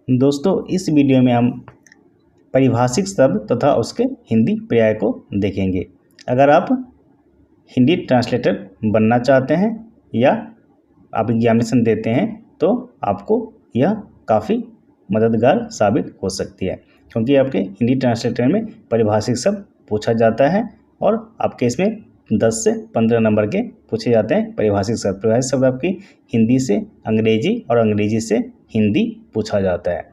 दोस्तों, इस वीडियो में हम परिभाषिक शब्द तथा उसके हिंदी पर्याय को देखेंगे। अगर आप हिंदी ट्रांसलेटर बनना चाहते हैं या आप एग्जामिनेशन देते हैं तो आपको यह काफ़ी मददगार साबित हो सकती है, क्योंकि आपके हिंदी ट्रांसलेटर में परिभाषिक शब्द पूछा जाता है और आपके इसमें 10 से 15 नंबर के पूछे जाते हैं परिभाषिक शब्द। परिभाषिक शब्द आपकी हिंदी से अंग्रेजी और अंग्रेजी से हिंदी पूछा जाता है,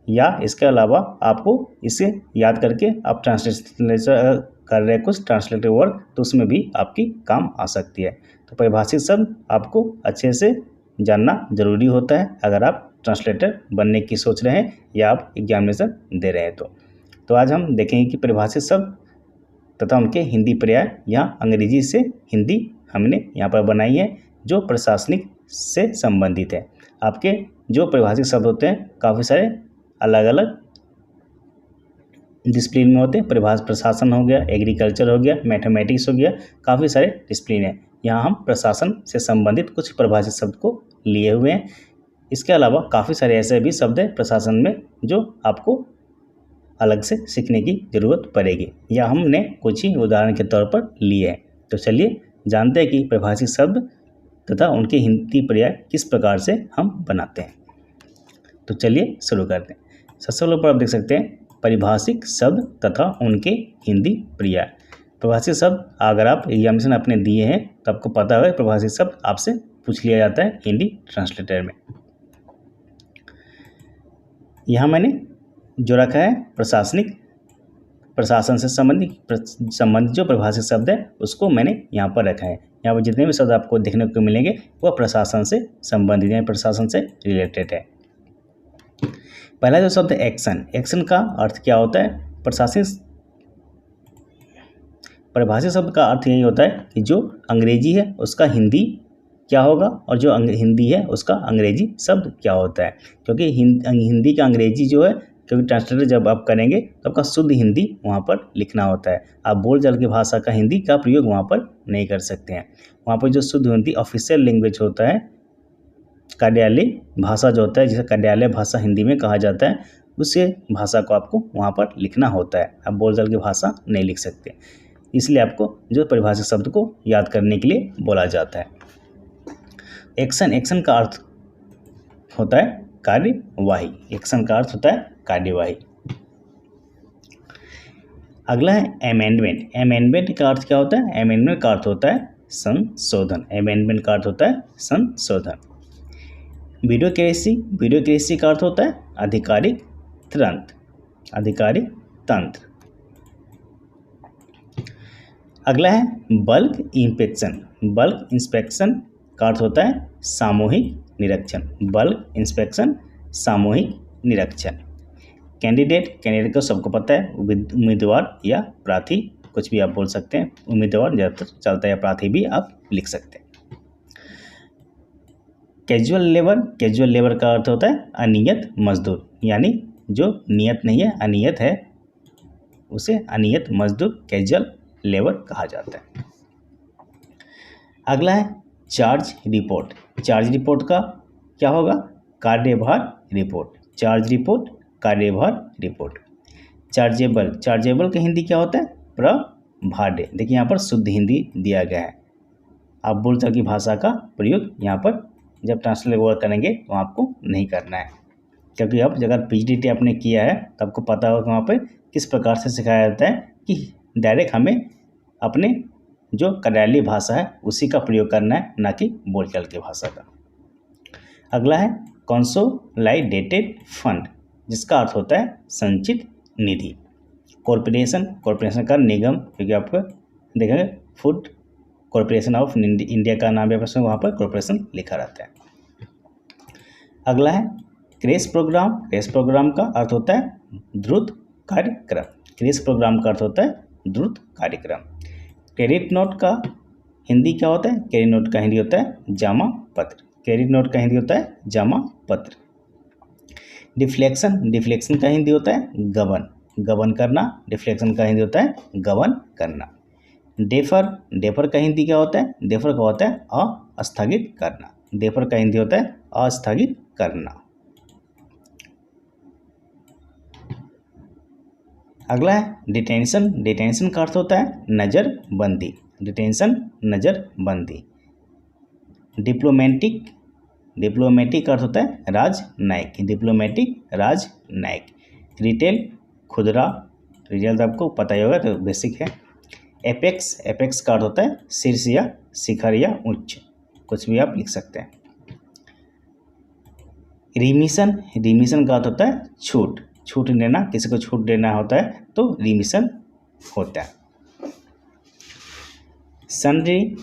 या इसके अलावा आपको इसे याद करके आप ट्रांसलेशन कर रहे हैं कुछ ट्रांसलेटिव वर्क, तो उसमें भी आपकी काम आ सकती है। तो परिभाषिक शब्द आपको अच्छे से जानना जरूरी होता है अगर आप ट्रांसलेटर बनने की सोच रहे हैं या आप एग्जामिनेशन दे रहे हैं। तो आज हम देखेंगे कि परिभाषिक शब्द तथा उनके हिंदी पर्याय या अंग्रेजी से हिंदी हमने यहाँ पर बनाई है जो प्रशासनिक से संबंधित है। आपके जो परिभाषिक शब्द होते हैं काफ़ी सारे अलग अलग डिसिप्लिन में होते हैं। प्रशासन हो गया, एग्रीकल्चर हो गया, मैथमेटिक्स हो गया, काफ़ी सारे डिसिप्लिन है। यहाँ हम प्रशासन से संबंधित कुछ परिभाषित शब्द को लिए हुए हैं। इसके अलावा काफ़ी सारे ऐसे भी शब्द हैं प्रशासन में जो आपको अलग से सीखने की ज़रूरत पड़ेगी, या हमने कुछ ही उदाहरण के तौर पर लिए हैं। तो चलिए जानते हैं कि परिभाषित शब्द तथा उनके हिंदी पर्याय किस प्रकार से हम बनाते हैं। तो चलिए शुरू करते हैं। सबसे पहले आप देख सकते हैं परिभाषिक शब्द तथा उनके हिंदी पर्याय। परिभाषिक शब्द अगर आप एग्जामिनेशन अपने दिए हैं तो आपको पता होगा परिभाषिक शब्द आपसे पूछ लिया जाता है हिंदी ट्रांसलेटर में। यहाँ मैंने जो रखा है प्रशासन से संबंधित जो परिभाषिक शब्द है उसको मैंने यहाँ पर रखा है। यहाँ पर जितने भी शब्द आपको देखने को मिलेंगे वह प्रशासन से संबंधित है, प्रशासन से रिलेटेड है। पहला जो शब्द है एक्शन। एक्शन का अर्थ क्या होता है? परिभाषिक शब्द का अर्थ यही होता है कि जो अंग्रेजी है उसका हिंदी क्या होगा और जो हिंदी है उसका अंग्रेजी शब्द क्या होता है। क्योंकि हिंदी का अंग्रेजी जो है, क्योंकि ट्रांसलेटर जब आप करेंगे तो आपका शुद्ध हिंदी वहाँ पर लिखना होता है। आप बोलचाल की भाषा का हिंदी का प्रयोग वहाँ पर नहीं कर सकते हैं। वहाँ पर जो शुद्ध हिंदी ऑफिशियल लैंग्वेज होता है, कार्यालय भाषा जो होता है, जिसे कार्यालय भाषा हिंदी में कहा जाता है, उसे भाषा को आपको वहाँ पर लिखना होता है। आप बोलचाल की भाषा नहीं लिख सकते, इसलिए आपको जो परिभाषिक शब्द को याद करने के लिए बोला जाता है। एक्शन का अर्थ होता है कार्यवाही। एक्शन का अर्थ होता है कार्यवाही। अगला है अमेंडमेंट। अमेंडमेंट का अर्थ क्या होता है? अमेंडमेंट का अर्थ होता है संशोधन। अमेंडमेंट का अर्थ होता है संशोधन। ब्यूरोक्रेसी का अर्थ होता है आधिकारिक तंत्र। अगला है बल्क इंस्पेक्शन। बल्क इंस्पेक्शन का अर्थ होता है सामूहिक निरीक्षण। बल्क इंस्पेक्शन, सामूहिक निरीक्षण। कैंडिडेट को सबको पता है, उम्मीदवार या प्रार्थी, कुछ भी आप बोल सकते हैं। उम्मीदवार ज़्यादातर चलता है, या प्रार्थी भी आप लिख सकते हैं। कैजुअल लेबर का अर्थ होता है अनियत मजदूर, यानी जो नियत नहीं है, अनियत है, उसे अनियत मजदूर कैजुअल लेबर कहा जाता है। अगला है चार्ज रिपोर्ट। चार्ज रिपोर्ट का क्या होगा? कार्यभार रिपोर्ट। चार्ज रिपोर्ट, कार्यभार रिपोर्ट। चार्जेबल का हिंदी क्या होता है? प्रभार्य। देखिए यहाँ पर शुद्ध हिंदी दिया गया है। आप बोलचाल की भाषा का प्रयोग यहाँ पर जब ट्रांसलेट वर्क करेंगे तो आपको नहीं करना है, क्योंकि अब अगर PGDT आपने किया है तो आपको पता होगा वहाँ पर किस प्रकार से सिखाया जाता है कि डायरेक्ट हमें अपने जो कार्यालय भाषा है उसी का प्रयोग करना है, ना कि बोलचाल की भाषा का। अगला है कंसोलिडेटेड फंड, जिसका अर्थ होता है संचित निधि। कॉरपोरेशन का निगम, क्योंकि आपको देखेंगे फूड कॉरपोरेशन ऑफ इंडिया का नाम है, वहाँ पर कॉरपोरेशन लिखा रहता है। अगला है क्रेश प्रोग्राम का अर्थ होता है द्रुत कार्यक्रम। क्रेश प्रोग्राम का अर्थ होता है द्रुत कार्यक्रम। क्रेडिट नोट का हिंदी क्या होता है? क्रेडिट नोट का हिंदी होता है जमा पत्र। क्रेडिट नोट का हिंदी होता है जमा पत्र। डिफ्लेक्शन का हिंदी होता है गबन करना। डिफ्लेक्शन का हिंदी होता है गबन करना। डेफर का हिंदी क्या होता है? डेफर का होता है अस्थगित करना। डेफर का हिंदी होता है अस्थगित करना। अगला है डिटेंशन। डिटेंशन का अर्थ होता है नज़रबंदी। डिटेंशन नज़रबंदी। डिप्लोमेटिक। डिप्लोमेटिक का अर्थ होता है राजनयिक। डिप्लोमेटिक राजनयिक। रिटेल खुदरा। रिटेल तो आपको पता ही होगा, तो बेसिक है। एपेक्स। एपेक्स का अर्थ होता है शीर्ष या शिखर या उच्च, कुछ भी आप लिख सकते हैं। रिमिशन। रिमिशन का अर्थ होता है छूट। छूट देना, किसी को छूट देना होता है तो रिमिशन होता है। सन्ड्री।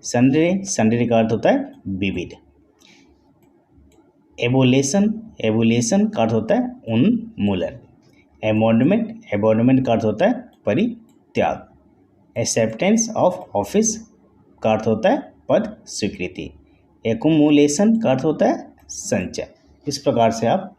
सन्ड्री। सन्ड्री का अर्थ होता है विविध। एबोलेशन। एबोलेशन का अर्थ होता है उन्मूलन। एबॉन्डमेंट। एबॉन्डमेंट का अर्थ होता है परित्याग। एक्सेप्टेंस ऑफ ऑफिस का अर्थ होता है पद स्वीकृति। एकुमुलेशन का अर्थ होता है संचय। इस प्रकार से आप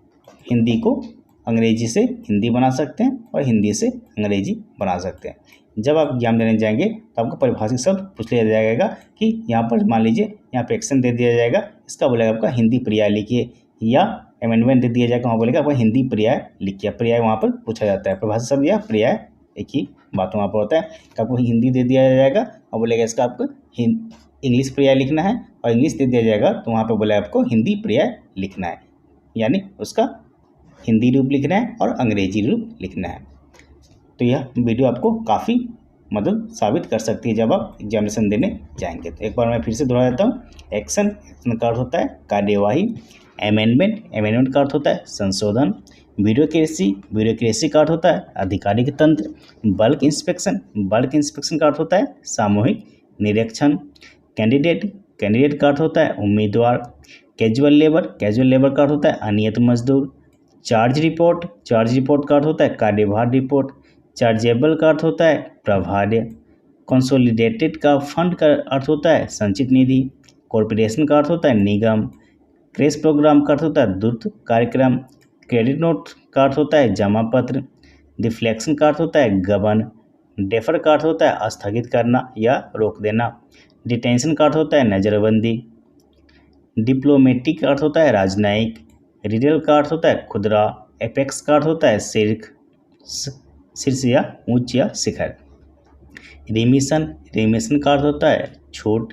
हिंदी को अंग्रेजी से हिंदी बना सकते हैं और हिंदी से अंग्रेजी बना सकते हैं। जब आप एग्जाम देने जाएंगे तो आपको परिभाषित शब्द पूछ लिया जाएगा कि यहाँ पर मान लीजिए यहाँ पे एक्शन दे दिया जाएगा, इसका बोलेगा आपका हिंदी पर्याय लिखिए, या अमेंडमेंट दे दिया जाएगा, वहाँ बोलेगा आपका हिंदी पर्याय लिखिए। पर्याय वहाँ पर पूछा जाता है। परिभाषित शब्द या पर्याय एक ही बात वहाँ पर होता है कि आपको हिंदी दे दिया जाएगा और बोलेगा इसका आपको इंग्लिश पर्याय लिखना है, और इंग्लिश दे दिया जाएगा तो वहाँ पर बोला आपको हिंदी पर्याय लिखना है, यानी उसका हिंदी रूप लिखना है और अंग्रेजी रूप लिखना है। तो यह वीडियो आपको काफ़ी मदद साबित कर सकती है जब आप एग्जामिनेशन देने जाएंगे। तो एक बार मैं फिर से दोहरा देता हूँ। एक्शन। एक्शन का अर्थ होता है कार्यवाही। अमेंडमेंट। अमेंडमेंट का अर्थ होता है संशोधन। ब्यूरोक्रेसी। ब्यूरोक्रेसी का अर्थ होता है आधिकारिक तंत्र। Bulk inspection. बल्क इंस्पेक्शन का अर्थ होता है सामूहिक निरीक्षण। कैंडिडेट। कैंडिडेट का अर्थ होता है उम्मीदवार। Casual labour. कैजुअल लेबर का अर्थ होता है अनियत मजदूर। Charge report. चार्ज रिपोर्ट का अर्थ होता है कार्यभार रिपोर्ट। चार्जेबल का अर्थ होता है प्रभार्य। कंसोलिडेटेड का फंड का अर्थ होता है संचित निधि। कॉरपोरेशन का अर्थ होता है निगम। क्रेश प्रोग्राम का अर्थ होता है द्रुत कार्यक्रम। क्रेडिट नोट का अर्थ होता है जमा पत्र। डिफ्लेक्शन का अर्थ होता है गबन। डेफर का अर्थ होता है स्थगित करना या रोक देना। डिटेंशन का अर्थ होता है नज़रबंदी। डिप्लोमेटिक का अर्थ होता है राजनयिक। रिटेल का अर्थ होता है खुदरा। एपेक्स का अर्थ होता है शीर्ष या उच्च या शिखर। रिमिशन। रिमिशन का अर्थ होता है छूट।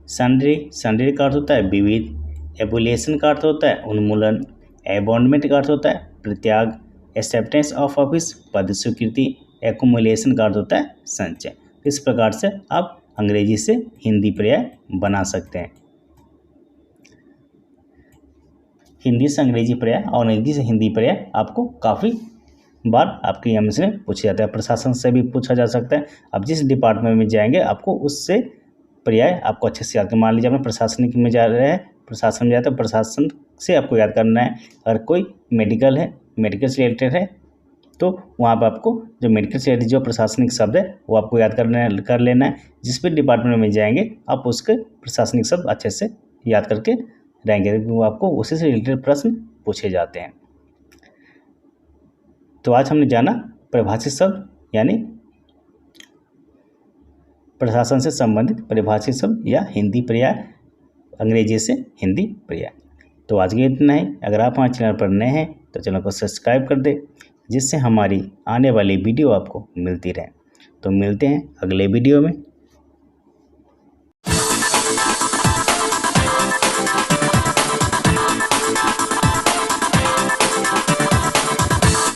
सन्ड्री। सन्ड्री का अर्थ होता है विविध। एबुलेशन का अर्थ होता है उन्मूलन। एबॉन्डमेंट का अर्थ होता है परित्याग। एक्सेप्टेंस ऑफ ऑफिस पद स्वीकृति। एकुमुलेशन का अर्थ होता है संचय। इस प्रकार से आप अंग्रेजी से हिंदी पर्याय बना सकते हैं। हिंदी से अंग्रेजी पर्याय और अंग्रेजी से हिंदी पर्याय आपको काफ़ी बार आपके एग्जाम से पूछा जाता है। प्रशासन से भी पूछा जा सकता है। आप जिस डिपार्टमेंट में जाएंगे आपको उससे पर्याय आपको अच्छे से याद करना। मान लीजिए आपने प्रशासनिक में जा रहे हैं, प्रशासन में जाते हैं, प्रशासन से आपको याद करना है। अगर कोई मेडिकल है, मेडिकल से रिलेटेड है, तो वहाँ पर आपको जो मेडिकल से रिलेटेड जो प्रशासनिक शब्द है वो आपको याद कर लेना है। जिस भी डिपार्टमेंट में जाएंगे आप उसके प्रशासनिक शब्द अच्छे से याद करके रहेंगे, वो आपको उसी से रिलेटेड प्रश्न पूछे जाते हैं। तो आज हमने जाना परिभाषित शब्द यानी प्रशासन से संबंधित परिभाषित शब्द या हिंदी पर्याय, अंग्रेजी से हिंदी पर्याय। तो आज के इतना ही। अगर आप हमारे चैनल पर नए हैं तो चैनल को सब्सक्राइब कर दें, जिससे हमारी आने वाली वीडियो आपको मिलती रहे। तो मिलते हैं अगले वीडियो में।